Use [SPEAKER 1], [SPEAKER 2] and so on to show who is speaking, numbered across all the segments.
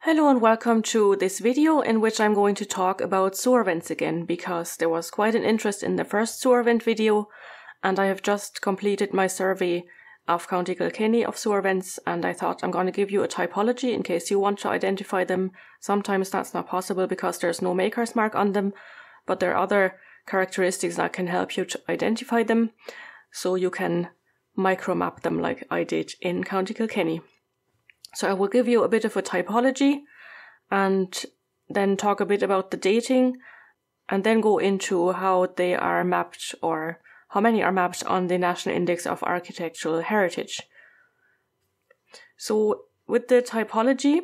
[SPEAKER 1] Hello and welcome to this video in which I'm going to talk about sewer vents again, because there was quite an interest in the first sewer vent video and I have just completed my survey of County Kilkenny of sewer vents, and I thought I'm going to give you a typology in case you want to identify them. Sometimes that's not possible because there's no maker's mark on them, but there are other characteristics that can help you to identify them, so you can micromap them like I did in County Kilkenny. So I will give you a bit of a typology and then talk a bit about the dating and then go into how they are mapped, or how many are mapped on the National Index of Architectural Heritage. So with the typology,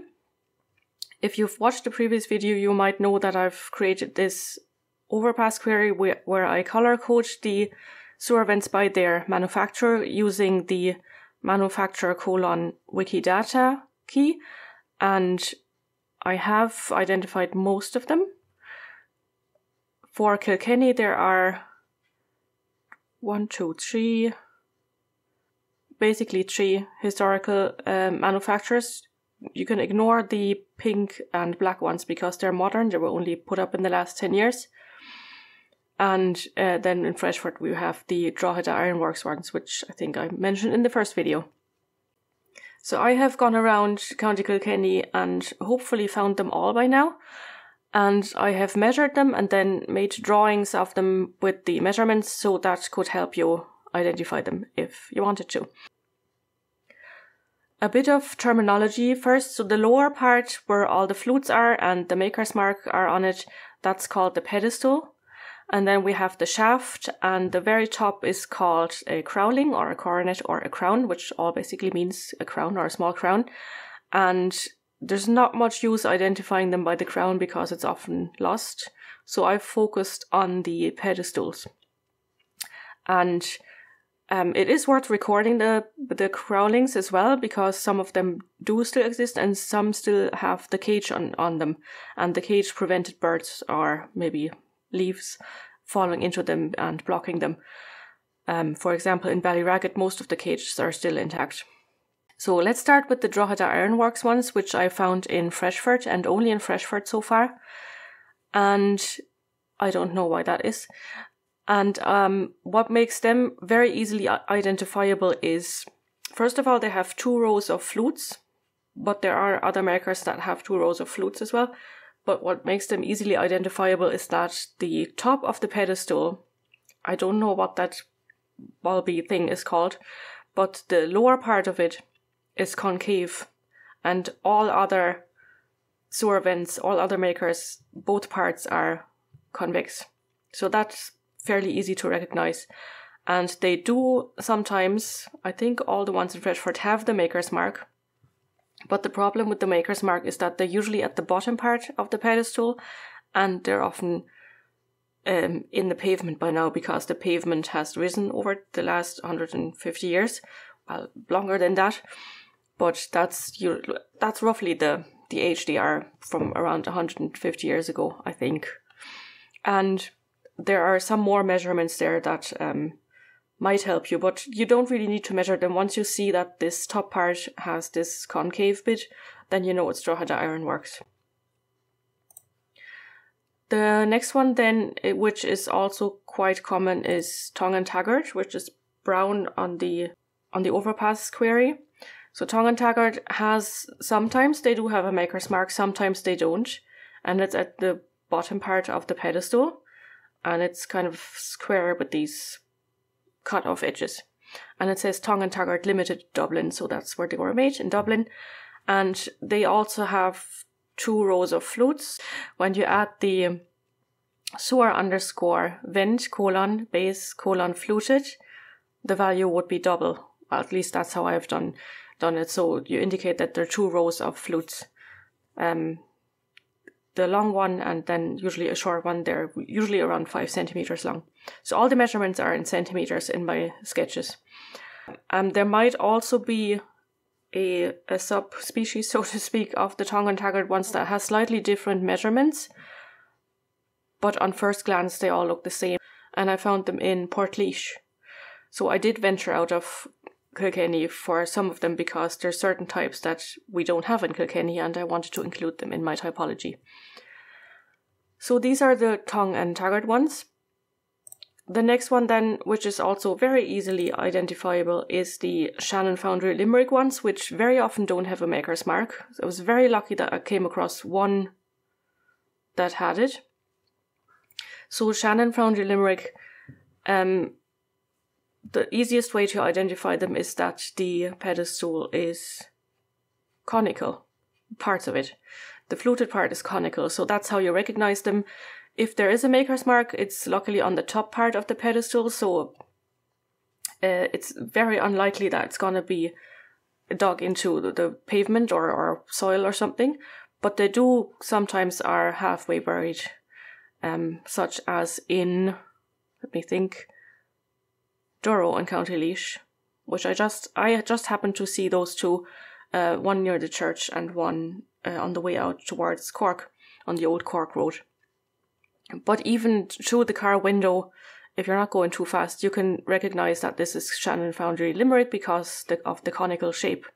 [SPEAKER 1] if you've watched the previous video, you might know that I've created this overpass query where I color code the sewer vents by their manufacturer using the manufacturer : Wikidata key, and I have identified most of them. For Kilkenny there are basically three historical manufacturers. You can ignore the pink and black ones because they're modern, they were only put up in the last 10 years. And then in Freshford we have the Drogheda Ironworks ones, which I think I mentioned in the first video. So I have gone around County Kilkenny and hopefully found them all by now. And I have measured them and then made drawings of them with the measurements, so that could help you identify them if you wanted to. A bit of terminology first. So the lower part where all the flutes are and the maker's mark are on it, that's called the pedestal. And then we have the shaft, and the very top is called a crowling or a coronet or a crown, which all basically means a crown or a small crown. And there's not much use identifying them by the crown because it's often lost. So I've focused on the pedestals. And it is worth recording the crowlings as well, because some of them do still exist and some still have the cage on them. And the cage prevented birds or maybe leaves falling into them and blocking them. For example, in Ballyragget, most of the cages are still intact. So let's start with the Drogheda Ironworks ones, which I found in Freshford and only in Freshford so far. And I don't know why that is. And what makes them very easily identifiable is, first of all, they have 2 rows of flutes, but there are other makers that have 2 rows of flutes as well. But what makes them easily identifiable is that the top of the pedestal, I don't know what that bulby thing is called, but the lower part of it is concave, and all other sewer vents, all other makers, both parts are convex. So that's fairly easy to recognize. And they do sometimes, I think all the ones in Freshford have the maker's mark. But the problem with the maker's mark is that they're usually at the bottom part of the pedestal, and they're often in the pavement by now because the pavement has risen over the last 150 years. Well, longer than that. But that's roughly the age they are, from around 150 years ago, I think. And there are some more measurements there that might help you, but you don't really need to measure them. Once you see that this top part has this concave bit, then you know it's Drogheda Ironworks. The next one then, which is also quite common, is Tonge and Taggart, which is brown on the overpass query. So Tonge and Taggart sometimes they do have a maker's mark, sometimes they don't, and it's at the bottom part of the pedestal, and it's kind of square with these cut off edges. And it says Tonge and Taggart Limited, Dublin, so that's where they were made, in Dublin. And they also have 2 rows of flutes. When you add the sewer _ vent : base : fluted, the value would be double. Well, at least that's how I've done it. So you indicate that there are 2 rows of flutes. The long one and then usually a short one, they're usually around 5 centimeters long. So all the measurements are in centimeters in my sketches. There might also be a subspecies, so to speak, of the Tonge and Taggart ones that has slightly different measurements, but on first glance they all look the same. And I found them in Portlaoise. So I did venture out of Kilkenny for some of them because there's certain types that we don't have in Kilkenny and I wanted to include them in my typology. So these are the Tonge and Taggart ones. The next one then, which is also very easily identifiable, is the Shannon, Foundry, Limerick ones, which very often don't have a maker's mark. I was very lucky that I came across one that had it. So Shannon, Foundry, Limerick, the easiest way to identify them is that the pedestal is conical, parts of it. The fluted part is conical, so that's how you recognize them. If there is a maker's mark, it's luckily on the top part of the pedestal, so it's very unlikely that it's going to be dug into the pavement or soil or something, but they do sometimes are halfway buried, such as in, let me think, Durrow and County Laois, which I just happened to see those two, one near the church and one on the way out towards Cork, on the old Cork road. But even through the car window, if you're not going too fast, you can recognise that this is Shannon, Foundry, Limerick because of the conical shape.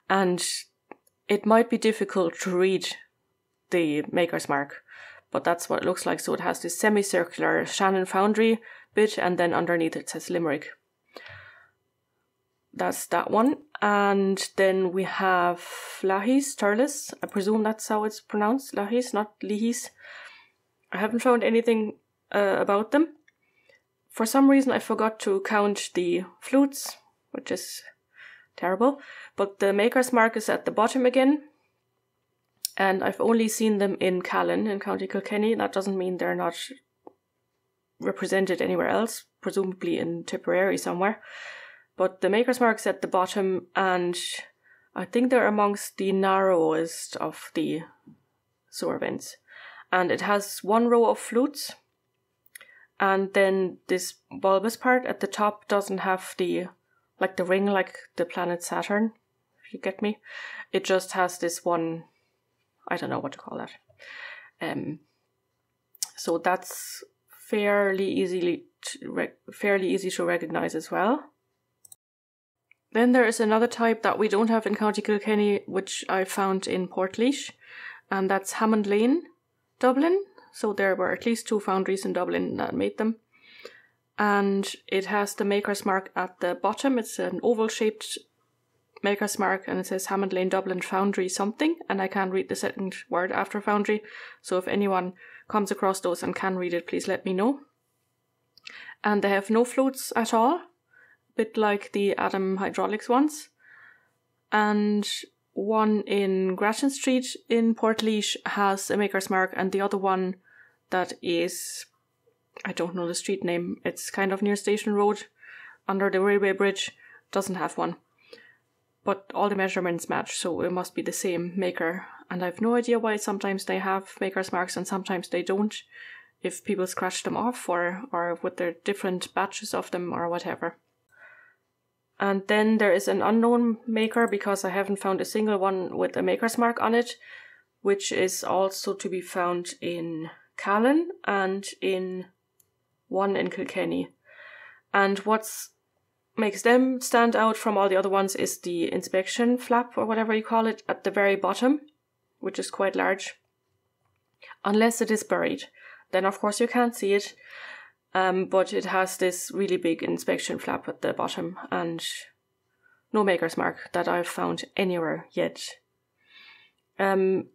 [SPEAKER 1] And it might be difficult to read the maker's mark, but that's what it looks like. So it has this semicircular Shannon, Foundry bit, and then underneath it says Limerick. That's that one. And then we have Leahy's, Thurles. I presume that's how it's pronounced. Leahy's, not Leahy's. I haven't found anything about them. For some reason I forgot to count the flutes, which is terrible. But the maker's mark is at the bottom again. And I've only seen them in Callan in County Kilkenny. That doesn't mean they're not represented anywhere else, presumably in Tipperary somewhere. But the maker's mark's at the bottom, and I think they're amongst the narrowest of the sewer vents. And it has one row of flutes, and then this bulbous part at the top doesn't have the ring like the planet Saturn, if you get me. It just has this one, I don't know what to call that. So that's fairly easy to recognize as well. Then there is another type that we don't have in County Kilkenny, which I found in Portlaoise, and that's Hammond Lane, Dublin. So there were at least 2 foundries in Dublin that made them. And it has the maker's mark at the bottom. It's an oval-shaped maker's mark, and it says Hammond Lane, Dublin, Foundry something, and I can't read the second word after Foundry. So if anyone comes across those and can read it, please let me know. And they have no flutes at all, bit like the Adam Hydraulics ones. And one in Grattan Street in Portlaoise has a maker's mark, and the other one that is, I don't know the street name, it's kind of near Station Road under the railway bridge, doesn't have one. But all the measurements match, so it must be the same maker. And I've no idea why sometimes they have maker's marks and sometimes they don't, if people scratch them off or with their different batches of them or whatever. And then there is an unknown maker because I haven't found a single one with a maker's mark on it, which is also to be found in Callan and in one in Kilkenny. And what makes them stand out from all the other ones is the inspection flap, or whatever you call it, at the very bottom, which is quite large. Unless it is buried, then of course you can't see it. But it has this really big inspection flap at the bottom, and no maker's mark that I've found anywhere yet.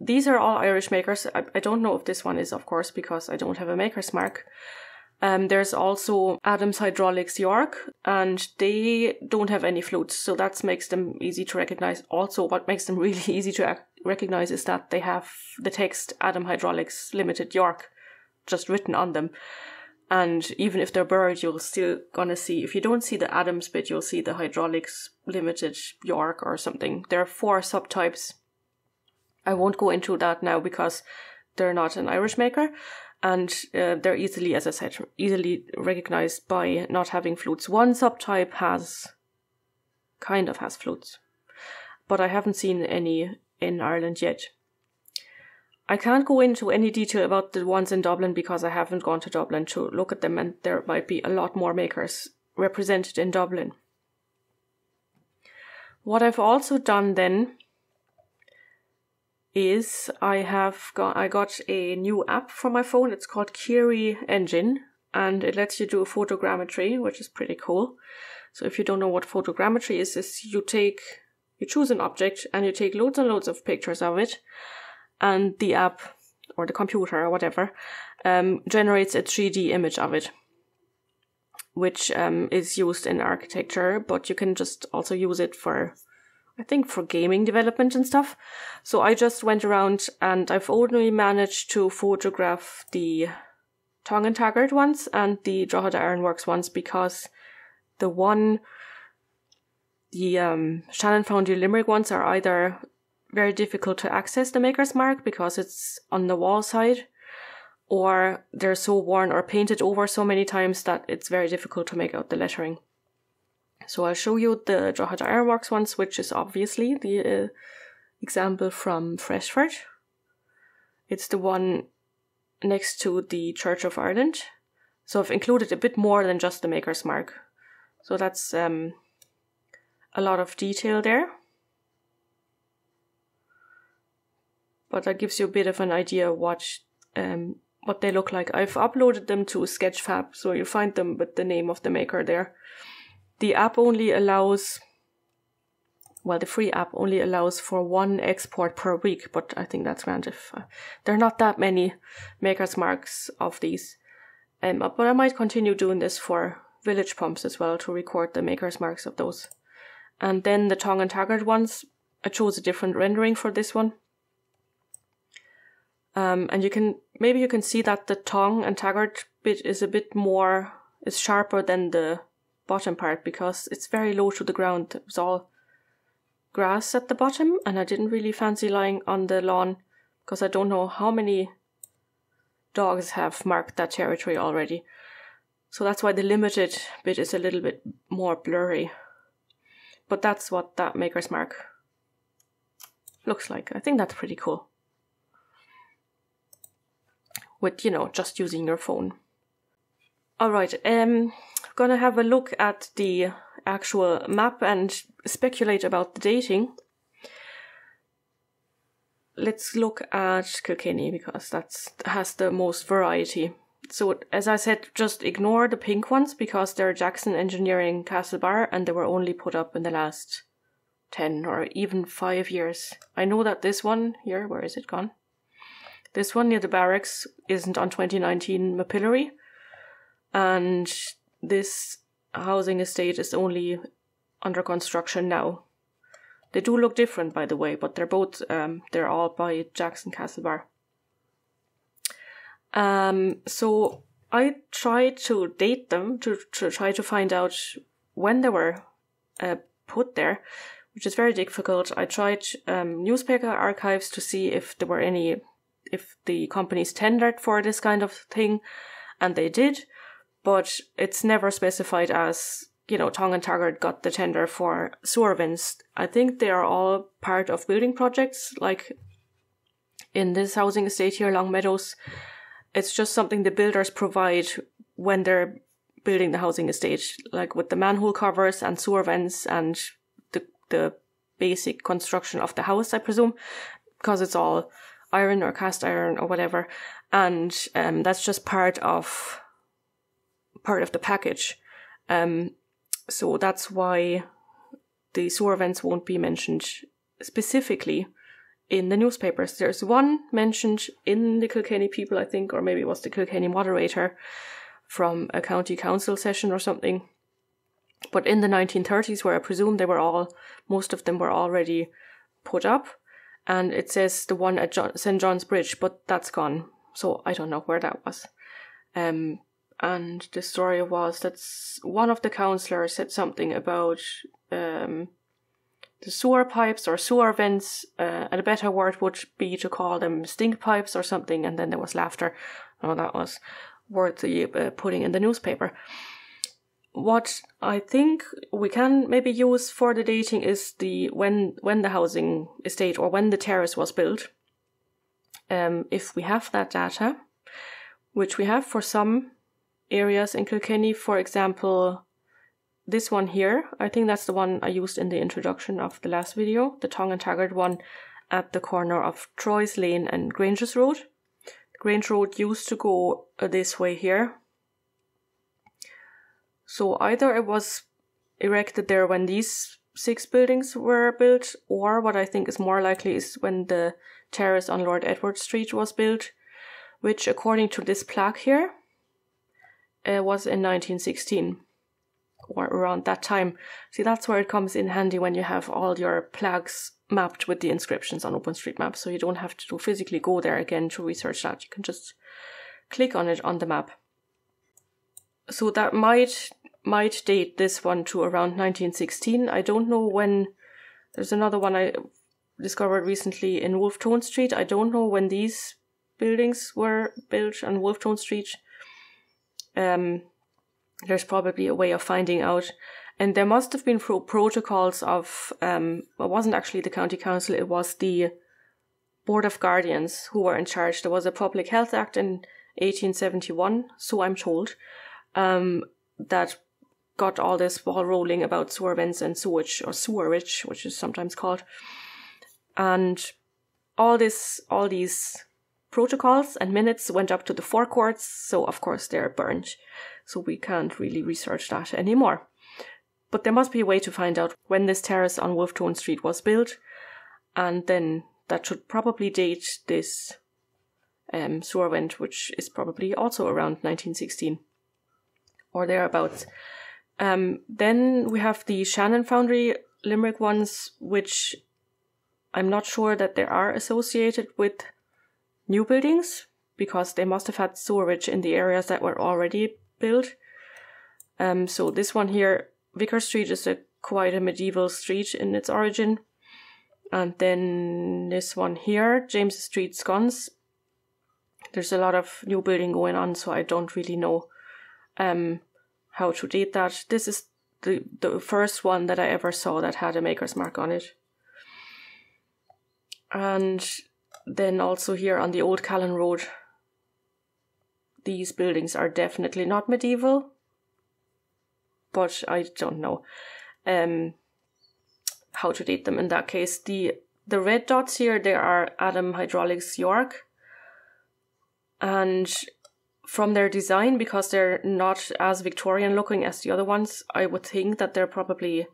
[SPEAKER 1] These are all Irish makers. I don't know if this one is, of course, because I don't have a maker's mark. There's also Adams Hydraulics York, and they don't have any flutes, so that makes them easy to recognize. Also, what makes them really easy to recognize is that they have the text Adam Hydraulics Limited York just written on them. And even if they're buried, you'll still gonna see, if you don't see the Adams bit, you'll see the Hydraulics Limited York or something. There are 4 subtypes. I won't go into that now because they're not an Irish maker, and they're easily, as I said, easily recognized by not having flutes. One subtype kind of has flutes, but I haven't seen any in Ireland yet. I can't go into any detail about the ones in Dublin because I haven't gone to Dublin to look at them, and there might be a lot more makers represented in Dublin. What I've also done then is I got a new app for my phone. It's called Kiri Engine, and it lets you do photogrammetry, which is pretty cool. So if you don't know what photogrammetry is you choose an object and you take loads and loads of pictures of it, and the app or the computer or whatever generates a 3D image of it, which is used in architecture, but you can just also use it for, I think, for gaming development and stuff. So I just went around and I've only managed to photograph the Tonge and Taggart ones and the Drogheda Ironworks ones, because the Shannon, Foundry, Limerick ones are either very difficult to access the Maker's Mark because it's on the wall side, or they're so worn or painted over so many times that it's very difficult to make out the lettering. So I'll show you the Drogheda Ironworks ones, which is obviously the example from Freshford. It's the one next to the Church of Ireland. So I've included a bit more than just the Maker's Mark. So that's a lot of detail there. But that gives you a bit of an idea what they look like. I've uploaded them to Sketchfab, so you'll find them with the name of the maker there. The app only allows, the free app only allows for 1 export per week, but I think that's grand if there are not that many Maker's Marks of these. But I might continue doing this for village pumps as well, to record the Maker's Marks of those. And then the Tonge and Taggart ones, I chose a different rendering for this one. And you can see that the Tonge and Taggart bit is is sharper than the bottom part, because it's very low to the ground. It was all grass at the bottom, and I didn't really fancy lying on the lawn, because I don't know how many dogs have marked that territory already. So that's why the limited bit is a little bit more blurry. But that's what that Maker's Mark looks like. I think that's pretty cool. With, just using your phone. Alright, gonna have a look at the actual map and speculate about the dating. Let's look at Kilkenny, because that has the most variety. So, as I said, just ignore the pink ones, because they're Jackson Engineering Castlebar, and they were only put up in the last 10 or even 5 years. I know that this one here, where is it gone? This one near the barracks isn't on 2019 Mapillary, and this housing estate is only under construction now. They do look different, by the way, but they're both, they're all by Jackson Castlebar. So I tried to date them to try to find out when they were put there, which is very difficult. I tried newspaper archives to see if there were if the companies tendered for this kind of thing, and they did, but it's never specified as, Tonge and Taggart got the tender for sewer vents. I think they are all part of building projects, like in this housing estate here, Long Meadows. It's just something the builders provide when they're building the housing estate, like with the manhole covers and sewer vents and the basic construction of the house, I presume, because it's all iron or cast iron or whatever, and that's just part of the package. So that's why the sewer vents won't be mentioned specifically in the newspapers. There's one mentioned in the Kilkenny People, I think, or maybe it was the Kilkenny Moderator from a county council session or something. But in the 1930s, where I presume most of them were already put up, and it says the one at St. John's Bridge, but that's gone. So I don't know where that was. And the story was that one of the councillors said something about the sewer pipes or sewer vents, and a better word would be to call them stink pipes or something, and then there was laughter. Oh, that was worthy putting in the newspaper. What I think we can maybe use for the dating is when the housing estate or when the terrace was built. If we have that data, which we have for some areas in Kilkenny, for example, this one here. I think that's the one I used in the introduction of the last video, the Tonge and Taggart one at the corner of Troyes Lane and Granges Road. Grange Road used to go this way here. So either it was erected there when these 6 buildings were built, or what I think is more likely is when the terrace on Lord Edward Street was built, which according to this plaque here was in 1916 or around that time. See, that's where it comes in handy when you have all your plaques mapped with the inscriptions on OpenStreetMap, so you don't have to physically go there again to research that. You can just click on it on the map. So that might date this one to around 1916. I don't know when. There's another one I discovered recently in Wolfetone Street. I don't know when these buildings were built on Wolfetone Street. There's probably a way of finding out. And there must have been protocols of, it wasn't actually the county council, it was the Board of Guardians who were in charge. There was a Public Health Act in 1871, so I'm told, that got all this ball rolling about sewer vents and sewage, or sewerage, which is sometimes called. And all these protocols and minutes went up to the forecourts, so of course they're burned. So we can't really research that anymore. But there must be a way to find out when this terrace on Wolfetone Street was built, and then that should probably date this sewer vent, which is probably also around 1916 or thereabouts. Then we have the Shannon Foundry Limerick ones, which I'm not sure that they are associated with new buildings, because they must have had sewerage in the areas that were already built. So this one here, Vicar Street, is quite a medieval street in its origin. And then this one here, James Street, Scones. There's a lot of new building going on, so I don't really know how to date that. This is the first one that I ever saw that had a maker's mark on it. And then also here on the Old Callan Road, these buildings are definitely not medieval, but I don't know how to date them in that case. The red dots here, they are Adam Hydraulics York, and from their design, because they're not as Victorian looking as the other ones, I would think that they're probably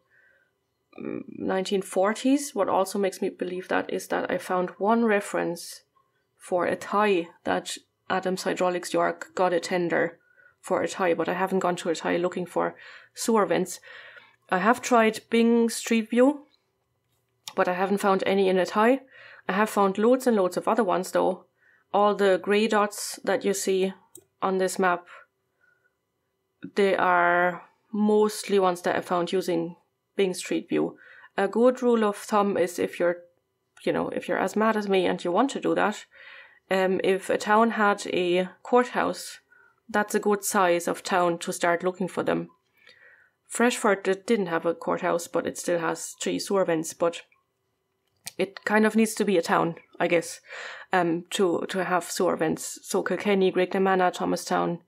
[SPEAKER 1] 1940s. What also makes me believe that is that I found one reference for a tie that Adams Hydraulics York got a tender for a tie, but I haven't gone to a tie looking for sewer vents. I have tried Bing Street View, but I haven't found any in a tie. I have found loads and loads of other ones though. All the grey dots that you see on this map, they are mostly ones that I found using Bing Street View. A good rule of thumb is if you're as mad as me and you want to do that, if a town had a courthouse, that's a good size of town to start looking for them. Freshford didn't have a courthouse, but it still has 3 sewer vents, but it kind of needs to be a town, I guess, to have sewer vents. So Kilkenny, Great Thomastown,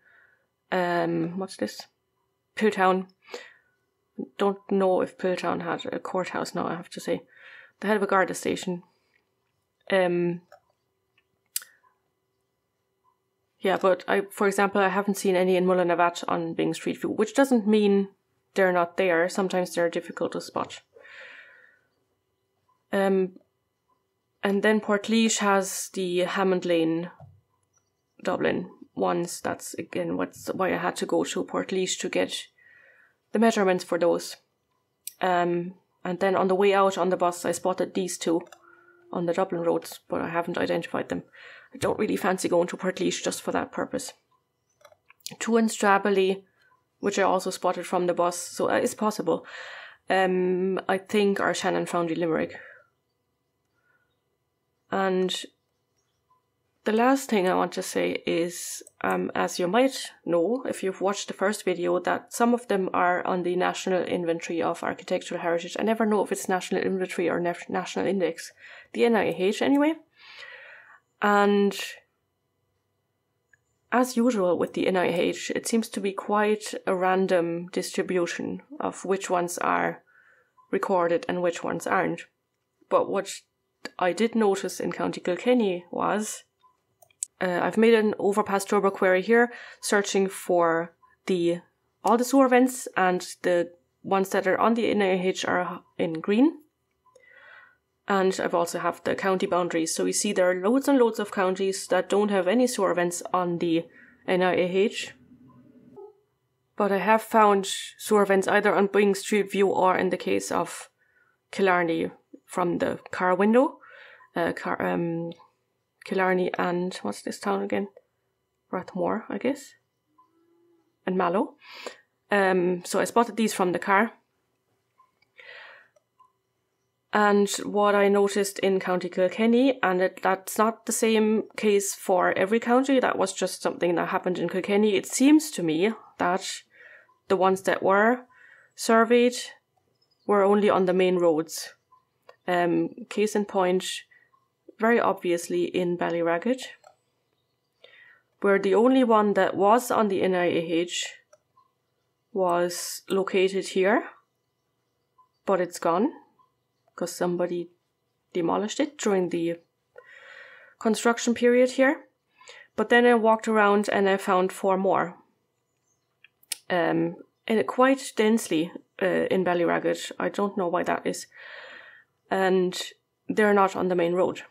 [SPEAKER 1] what's this? Piltown. Don't know if Piltown had a courthouse now, I have to say. They had a Garda station. Yeah, but for example, I haven't seen any in Mullinavat on Bing Street View, which doesn't mean they're not there. Sometimes they're difficult to spot. And then Portlaoise has the Hammond Lane Dublin ones. That's again why I had to go to Portlaoise to get the measurements for those. And then on the way out on the bus, I spotted these 2 on the Dublin roads, but I haven't identified them. I don't really fancy going to Portlaoise just for that purpose. 2 in Strabally, which I also spotted from the bus, so it's possible. I think are Shannon Foundry Limerick. And the last thing I want to say is, as you might know, if you've watched the first video, that some of them are on the National Inventory of Architectural Heritage. I never know if it's National Inventory or National Index. The NIAH anyway. And as usual with the NIAH, it seems to be quite a random distribution of which ones are recorded and which ones aren't. But what I did notice in County Kilkenny was, I've made an overpass turbo query here, searching for all the sewer vents, and the ones that are on the NIAH are in green. And I've also have the county boundaries. So you see there are loads and loads of counties that don't have any sewer vents on the NIAH. But I have found sewer vents either on Bing Street View or in the case of Killarney from the car window. Killarney and what's this town again? Rathmore, I guess. And Mallow. So I spotted these from the car. And what I noticed in County Kilkenny, and that's not the same case for every county, that was just something that happened in Kilkenny. It seems to me that the ones that were surveyed were only on the main roads. Case in point, very obviously in Ballyragged, where the only one that was on the NIAH was located here, but it's gone because somebody demolished it during the construction period here. But then I walked around and I found 4 more, and quite densely in Ballyragged. I don't know why that is, and they're not on the main road.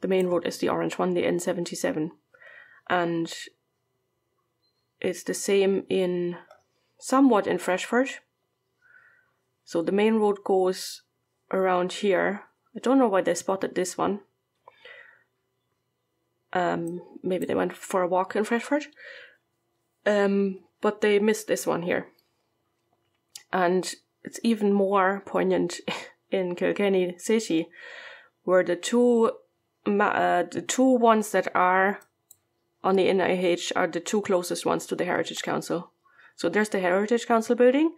[SPEAKER 1] The main road is the orange one, the N77, and it's the same somewhat in Freshford. So the main road goes around here. I don't know why they spotted this one. Maybe they went for a walk in Freshford. But they missed this one here. And it's even more poignant in Kilkenny City, where the two ones that are on the NIAH are the 2 closest ones to the Heritage Council. So there's the Heritage Council building,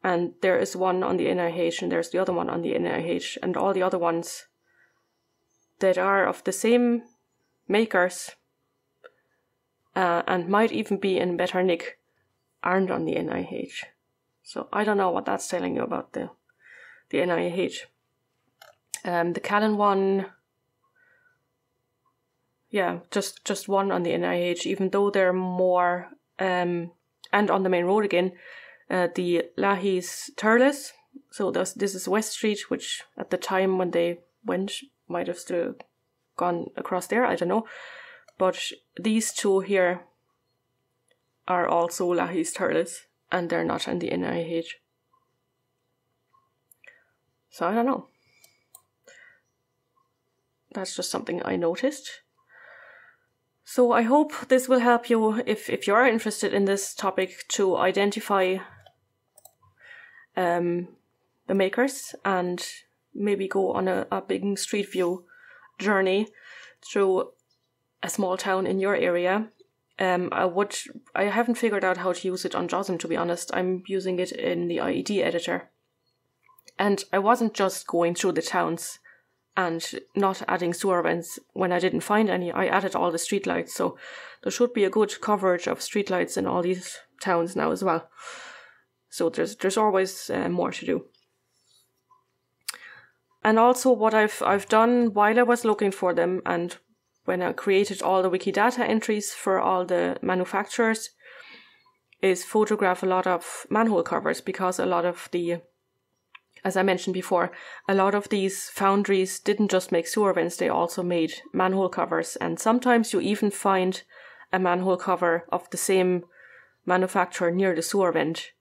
[SPEAKER 1] and there is one on the NIAH, and there's the other one on the NIAH, and all the other ones that are of the same makers and might even be in better nick aren't on the NIAH. So I don't know what that's telling you about the NIAH. The Callan one, yeah, just one on the NIAH, even though they're more, and on the main road again, the Leahy's Thurles. So this is West Street, which at the time when they went might have still gone across there, I don't know. But these 2 here are also Leahy's Thurles, and they're not in the NIAH. So I don't know. That's just something I noticed. So I hope this will help you, if you're interested in this topic, to identify the makers and maybe go on a big street view journey through a small town in your area. I haven't figured out how to use it on JOSM, to be honest. I'm using it in the IED editor. And I wasn't just going through the towns and not adding sewer vents when I didn't find any. I added all the streetlights, so there should be a good coverage of streetlights in all these towns now as well. So there's always more to do. And also what I've done while I was looking for them, and when I created all the Wikidata entries for all the manufacturers, is photograph a lot of manhole covers, because a lot of as I mentioned before, a lot of these foundries didn't just make sewer vents, they also made manhole covers. And sometimes you even find a manhole cover of the same manufacturer near the sewer vent.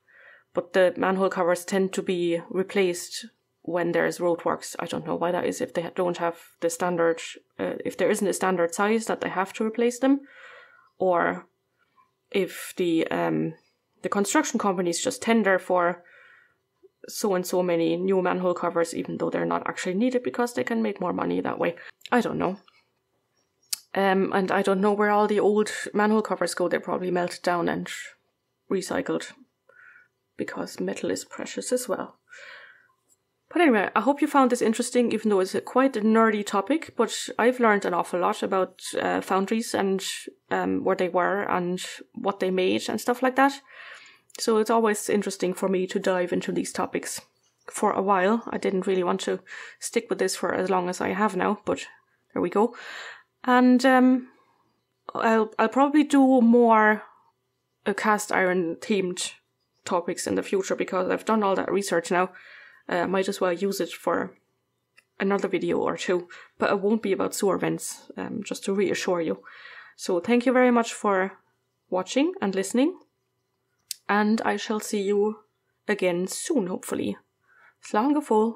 [SPEAKER 1] But the manhole covers tend to be replaced when there's roadworks. I don't know why that is, if they don't have the standard, if there isn't a standard size that they have to replace them, or if the construction companies just tender for so and so many new manhole covers, even though they're not actually needed because they can make more money that way. I don't know. And I don't know where all the old manhole covers go. They're probably melted down and recycled, because metal is precious as well. But anyway, I hope you found this interesting, even though it's quite a nerdy topic, but I've learned an awful lot about foundries and where they were and what they made and stuff like that. So it's always interesting for me to dive into these topics. For a while, I didn't really want to stick with this for as long as I have now, but there we go. And I'll probably do more cast iron themed topics in the future, because I've done all that research now. Might as well use it for another video or two, but it won't be about sewer vents, just to reassure you. So thank you very much for watching and listening, and I shall see you again soon, hopefully. Slán go fóill.